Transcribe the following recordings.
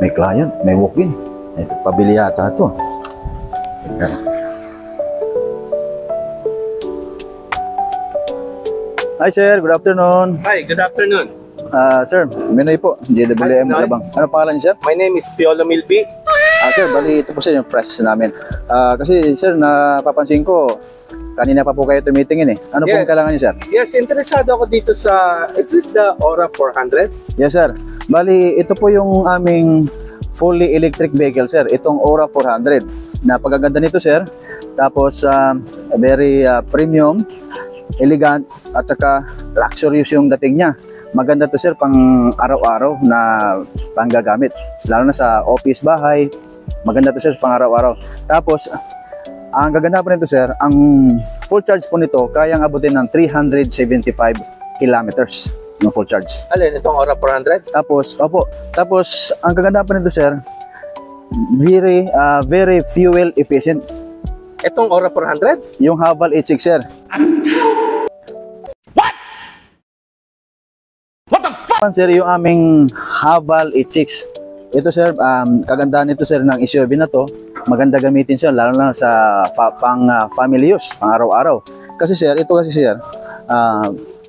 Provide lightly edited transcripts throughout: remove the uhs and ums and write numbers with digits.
may client, may walk-in. Ito, pabili yata ito. Ayan. Hi sir, good afternoon. Hi, good afternoon. Sir, Minoy po, JWM Alabang. Ano pangalan niyo sir? My name is Piolo Milby. Sir, bali ito po sir yung press namin. Kasi sir, napapansin ko, kanina pa po kayo tumitingin eh. Ano pong kailangan niyo sir? Yes, interesado ako dito sa, is this the Aura 400? Yes sir. Bali, ito po yung aming fully electric vehicle sir. Itong Aura 400. Napakaganda nito sir. Tapos, very premium, elegant, at saka luxurious yung dating niya. Maganda to sir pang araw-araw na panggagamit. Lalo na sa office, bahay. Maganda to sir pang araw-araw. Tapos, ang gaganda pa nito sir, ang full charge po nito kayang abutin ng 375 kilometers ng full charge. Alin, itong Aura 400? Tapos, tapos ang gaganda pa nito sir, very fuel efficient. Itong Aura 400? Yung Haval H6 sir. Sir, yung aming Haval H6. Ito sir, kagandahan nito sir ng SUV na to. Maganda gamitin siya lalo na sa family use, pang araw-araw. Kasi sir, ito kasi sir,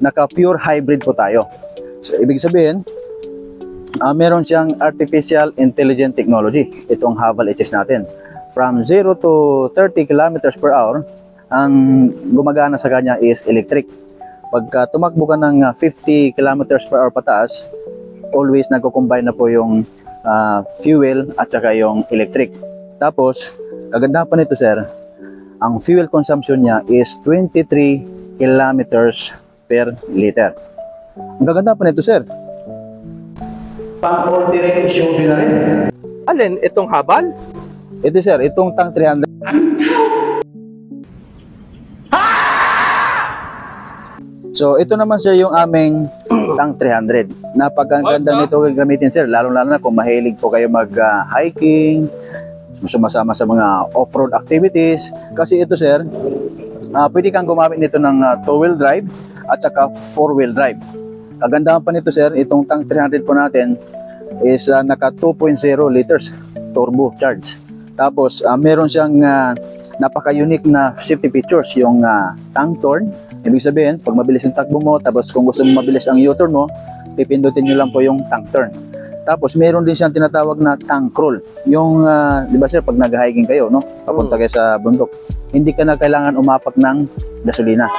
naka pure hybrid po tayo. So, ibig sabihin, meron siyang artificial intelligent technology. Itong Haval H6 natin. From 0 to 30 kilometers per hour, ang gumagana sa kanya is electric. Pagka tumakbo ka ng 50 kilometers per hour pataas, always nagko-combine na po yung fuel at saka yung electric. Tapos, kagandahan pa nito sir, ang fuel consumption niya is 23 kilometers per liter. Ang gaganda pa nito sir, pang-all-terrain SUV na rin. Alin, itong Haval? Ito sir, itong Tang 300. So, ito naman sir yung aming Tang 300. Napakaganda nito gamitin sir, lalo-lalo na kung mahilig po kayo mag-hiking, sumasama sa mga off-road activities. Kasi ito sir, pwede kang gumamit nito ng 2-wheel drive at saka 4-wheel drive. Kagandahan pa nito sir, itong Tang 300 po natin is naka 2.0 liters turbo charge. Tapos, meron siyang napaka-unique na safety features, yung tank turn. Ibig sabihin, pag mabilis yung takbo mo, tapos kung gusto mo mabilis ang U-turn mo, pipindutin nyo lang po yung tank turn. Tapos meron din siyang tinatawag na tank roll. Yung, di ba sir, pag nag-hiking kayo, no? Papunta kayo sa bundok, hindi ka na kailangan umapak ng gasolina.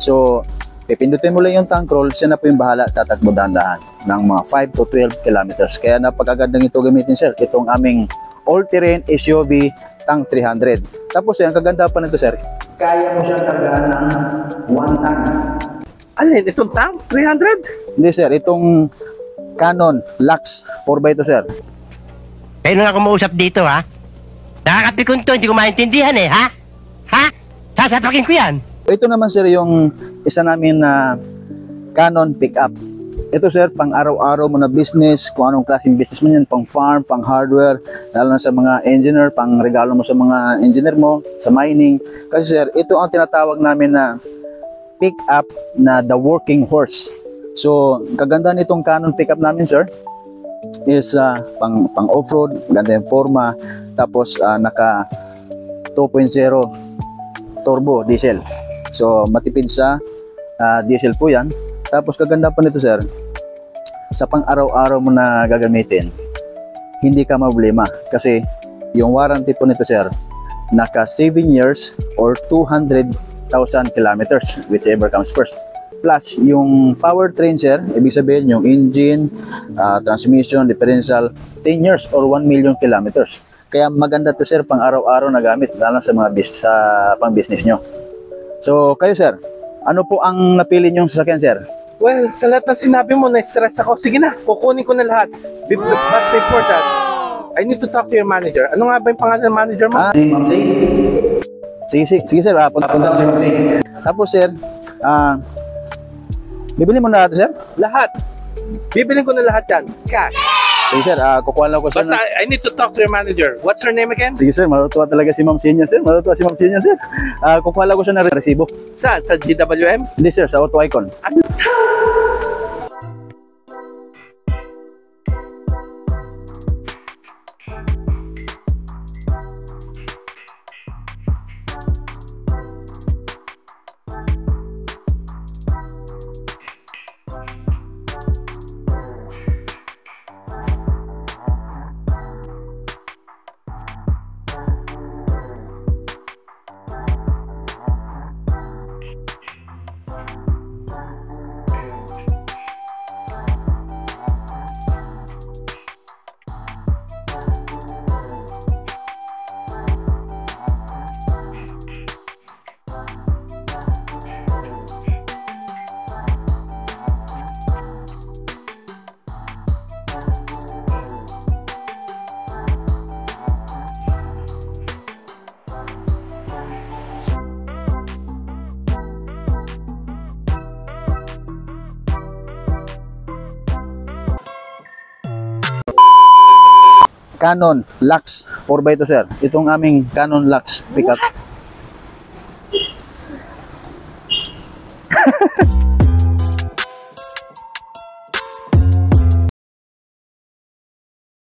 So, pipindutin mo lang yung tank roll, siya na po yung bahala, tatakbo dahan-dahan ng mga 5 to 12 kilometers. Kaya napakagandang ito gamitin sir, itong aming all-terrain SUV Tang 300. Tapos ang kaganda pa nito sir, kaya mo siyang kargahan ng 1 ton. Alin, itong Tang 300? Hindi sir, itong Canon Lux 4x2 sir. Kayo na ako mausap dito ha. Nakakapikon to, hindi ko maintindihan eh ha? Ha? Sasapakin ko yan. Ito naman sir yung isa namin na Canon pickup. Ito sir, pang araw-araw mo na business, kung anong klaseng business mo yan, pang farm, pang hardware, lalo na sa mga engineer, pang regalo mo sa mga engineer mo, sa mining. Kasi sir, ito ang tinatawag namin na pick-up na the working horse. So, kaganda nitong Canon pick-up namin sir, is pang off-road, ganda yung forma, tapos naka 2.0 turbo diesel. So, matipid sa diesel po yan. Tapos kaganda pa nito sir, sa pang-araw-araw mo na gagamitin, hindi ka problema kasi yung warranty po nito sir, naka 7 years or 200,000 kilometers, whichever comes first. Plus, yung powertrain sir, ibig sabihin yung engine, transmission, differential, 10 years or 1 million kilometers. Kaya maganda to sir pang araw-araw na gamit, lalo sa mga pang-business nyo. So, kayo sir, ano po ang napili nyong sasakyan sir? Well, sa lahat ng sinabi mo, na-stress ako. Sige na, kukunin ko na lahat. But before that, I need to talk to your manager. Ano nga ba yung pangalan ng manager mo? Si Ma'am C. Sige sir, punta ko si Ma'am C. Tapos sir, bibili mo na natin sir? Lahat. Bibilin ko na lahat yan. Cash. Sige sir, kukuha lang ko sir. Basta, I need to talk to your manager. What's her name again? Sige sir, matutuwa talaga si Ma'am Sinya sir. Matutuwa si Ma'am Sinya sir. Kukuha lang ko siya ng resibo. Saan? Sa GWM? Hindi sir, sa Auto Icon. Canon Lux 4x2 sir. Itong aming Canon Lux pickup.